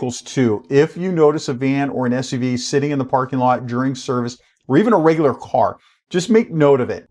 vehicles too. If you notice a van or an SUV sitting in the parking lot during service, or even a regular car, just make note of it.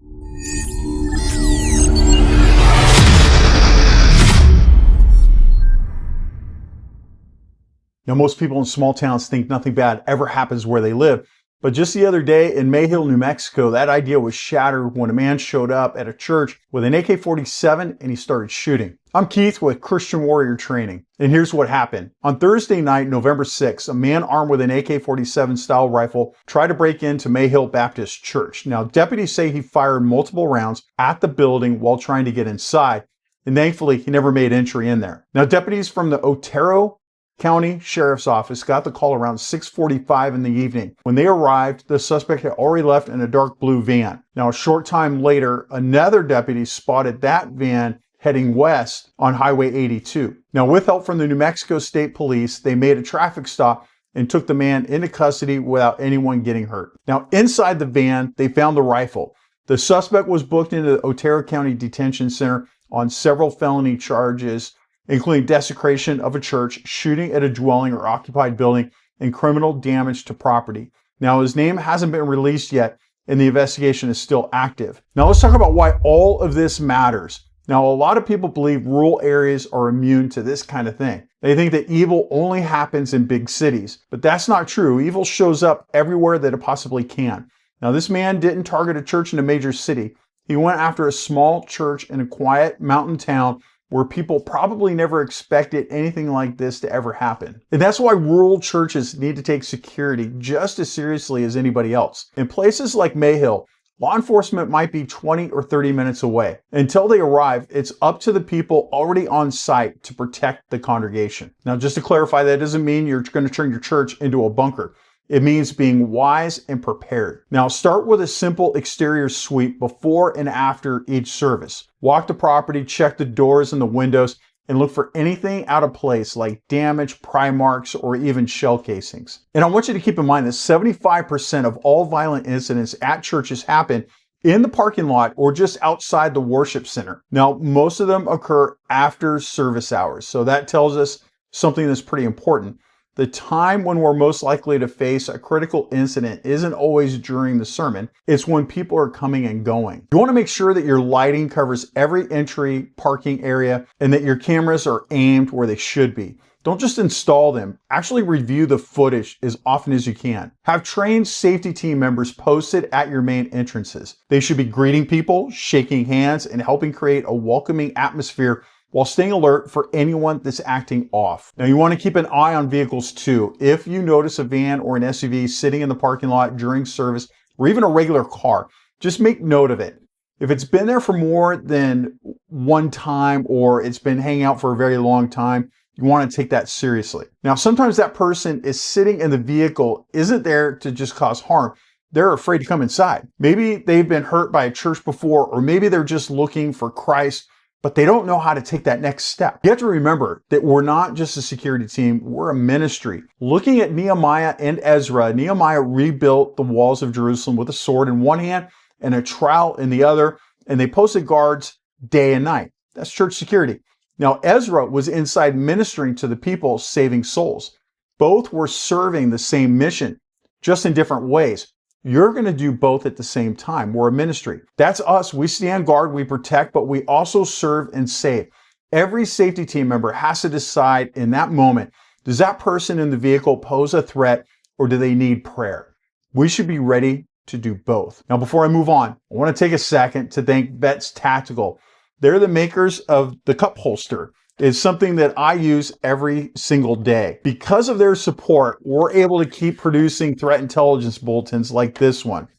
Now, most people in small towns think nothing bad ever happens where they live. But just the other day in Mayhill, New Mexico, that idea was shattered when a man showed up at a church with an AK-47 and he started shooting. I'm Keith with Christian Warrior Training, and here's what happened. On Thursday night, November 6th, a man armed with an AK-47 style rifle tried to break into Mayhill Baptist Church. Now, deputies say he fired multiple rounds at the building while trying to get inside, and thankfully, he never made entry in there. Now, deputies from the Otero County Sheriff's Office got the call around 6:45 in the evening. When they arrived, the suspect had already left in a dark blue van. Now, a short time later, another deputy spotted that van heading west on Highway 82. Now, with help from the New Mexico State Police, they made a traffic stop and took the man into custody without anyone getting hurt. Now, inside the van, they found the rifle. The suspect was booked into the Otero County Detention Center on several felony charges, including desecration of a church, shooting at a dwelling or occupied building, and criminal damage to property. Now, his name hasn't been released yet, and the investigation is still active. Now, let's talk about why all of this matters. Now, a lot of people believe rural areas are immune to this kind of thing. They think that evil only happens in big cities, but that's not true. Evil shows up everywhere that it possibly can. Now, this man didn't target a church in a major city. He went after a small church in a quiet mountain town where people probably never expected anything like this to ever happen. And that's why rural churches need to take security just as seriously as anybody else. In places like Mayhill, law enforcement might be 20 or 30 minutes away. Until they arrive, it's up to the people already on site to protect the congregation. Now, just to clarify, that doesn't mean you're going to turn your church into a bunker. It means being wise and prepared. Now, start with a simple exterior sweep before and after each service. Walk the property, check the doors and the windows, and look for anything out of place like damage, pry marks, or even shell casings. And I want you to keep in mind that 75% of all violent incidents at churches happen in the parking lot or just outside the worship center. Now, most of them occur after service hours, so that tells us something that's pretty important. The time when we're most likely to face a critical incident isn't always during the sermon. It's when people are coming and going. You want to make sure that your lighting covers every entry parking area and that your cameras are aimed where they should be. Don't just install them. Actually review the footage as often as you can. Have trained safety team members posted at your main entrances. They should be greeting people, shaking hands, and helping create a welcoming atmosphere while staying alert for anyone that's acting off. Now, you want to keep an eye on vehicles too. If you notice a van or an SUV sitting in the parking lot during service, or even a regular car, just make note of it. If it's been there for more than one time or it's been hanging out for a very long time, you want to take that seriously. Now, sometimes that person is sitting in the vehicle isn't there to just cause harm. They're afraid to come inside. Maybe they've been hurt by a church before, or maybe they're just looking for Christ, but they don't know how to take that next step. You have to remember that we're not just a security team, we're a ministry. Looking at Nehemiah and Ezra, Nehemiah rebuilt the walls of Jerusalem with a sword in one hand and a trowel in the other, and they posted guards day and night. That's church security. Now, Ezra was inside ministering to the people, saving souls. Both were serving the same mission, just in different ways. You're going to do both at the same time. We're a ministry. That's us. We stand guard, we protect, but we also serve and save. Every safety team member has to decide in that moment, does that person in the vehicle pose a threat or do they need prayer? We should be ready to do both. Now, before I move on, I want to take a second to thank Vets Tactical. They're the makers of the cup holster. It's something that I use every single day. Because of their support, we're able to keep producing threat intelligence bulletins like this one.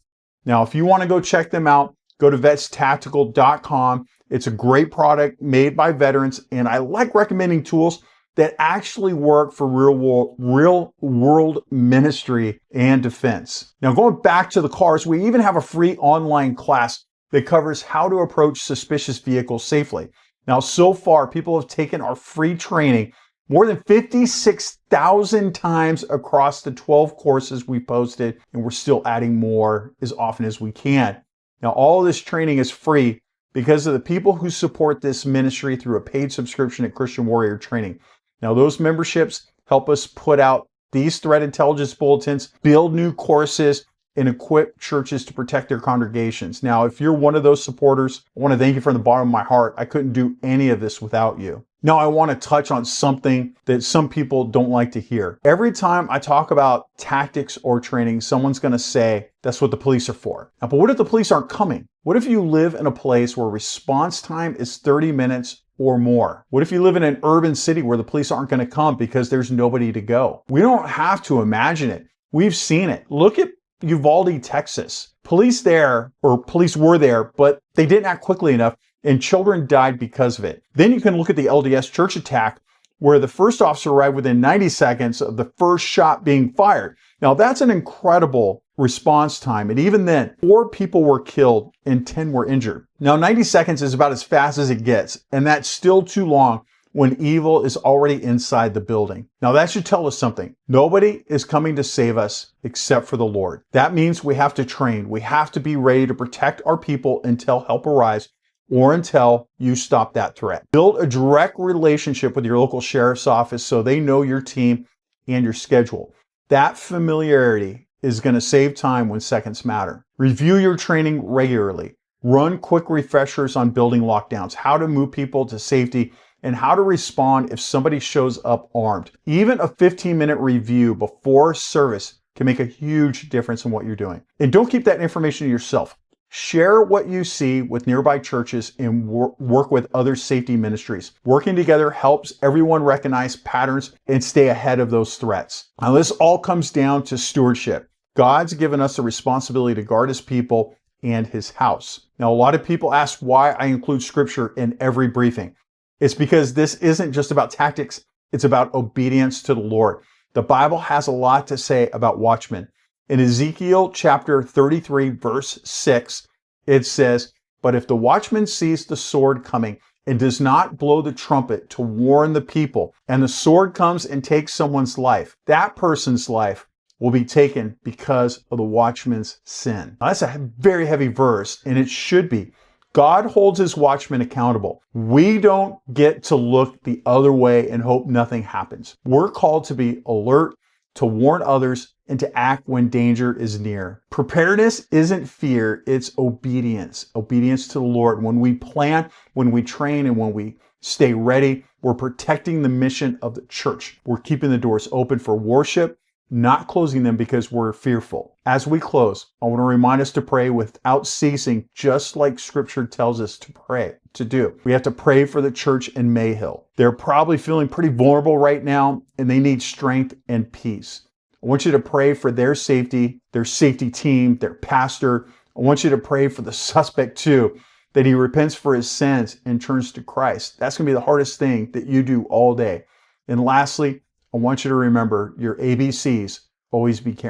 Now, if you want to go check them out, go to vetstactical.com. It's a great product made by veterans, and I like recommending tools that actually work for real world ministry and defense. Now, going back to the cars, we even have a free online class that covers how to approach suspicious vehicles safely. Now, so far, people have taken our free training more than 56,000 times across the 12 courses we posted, and we're still adding more as often as we can. Now, all of this training is free because of the people who support this ministry through a paid subscription at Christian Warrior Training. Now, those memberships help us put out these threat intelligence bulletins, build new courses, and equip churches to protect their congregations. Now, if you're one of those supporters, I want to thank you from the bottom of my heart. I couldn't do any of this without you. Now, I want to touch on something that some people don't like to hear. Every time I talk about tactics or training, someone's going to say, that's what the police are for. Now, but what if the police aren't coming? What if you live in a place where response time is 30 minutes or more? What if you live in an urban city where the police aren't going to come because there's nobody to go? We don't have to imagine it. We've seen it. Look at Uvalde, Texas. Police were there, but they didn't act quickly enough, and children died because of it. Then you can look at the LDS church attack, where the first officer arrived within 90 seconds of the first shot being fired. Now, that's an incredible response time. And even then, 4 people were killed and 10 were injured. Now, 90 seconds is about as fast as it gets, and that's still too long when evil is already inside the building. Now, that should tell us something. Nobody is coming to save us except for the Lord. That means we have to train. We have to be ready to protect our people until help arrives, or until you stop that threat. Build a direct relationship with your local sheriff's office so they know your team and your schedule. That familiarity is going to save time when seconds matter. Review your training regularly. Run quick refreshers on building lockdowns, how to move people to safety, and how to respond if somebody shows up armed. Even a 15-minute review before service can make a huge difference in what you're doing. And don't keep that information to yourself. Share what you see with nearby churches and work with other safety ministries. Working together helps everyone recognize patterns and stay ahead of those threats. Now, this all comes down to stewardship. God's given us a responsibility to guard his people and his house. Now, a lot of people ask why I include scripture in every briefing. It's because this isn't just about tactics. It's about obedience to the Lord. The Bible has a lot to say about watchmen. In Ezekiel chapter 33, verse 6, it says, "But if the watchman sees the sword coming and does not blow the trumpet to warn the people, and the sword comes and takes someone's life, that person's life will be taken because of the watchman's sin." Now, that's a very heavy verse, and it should be. God holds his watchmen accountable. We don't get to look the other way and hope nothing happens. We're called to be alert, to warn others, and to act when danger is near. Preparedness isn't fear, it's obedience. Obedience to the Lord. When we plan, when we train, and when we stay ready, we're protecting the mission of the church. We're keeping the doors open for worship, not closing them because we're fearful. As we close, I want to remind us to pray without ceasing, just like scripture tells us to pray, to do. We have to pray for the church in Mayhill. They're probably feeling pretty vulnerable right now, and they need strength and peace. I want you to pray for their safety team, their pastor. I want you to pray for the suspect too, that he repents for his sins and turns to Christ. That's going to be the hardest thing that you do all day. And lastly, I want you to remember your ABCs. Always be careful.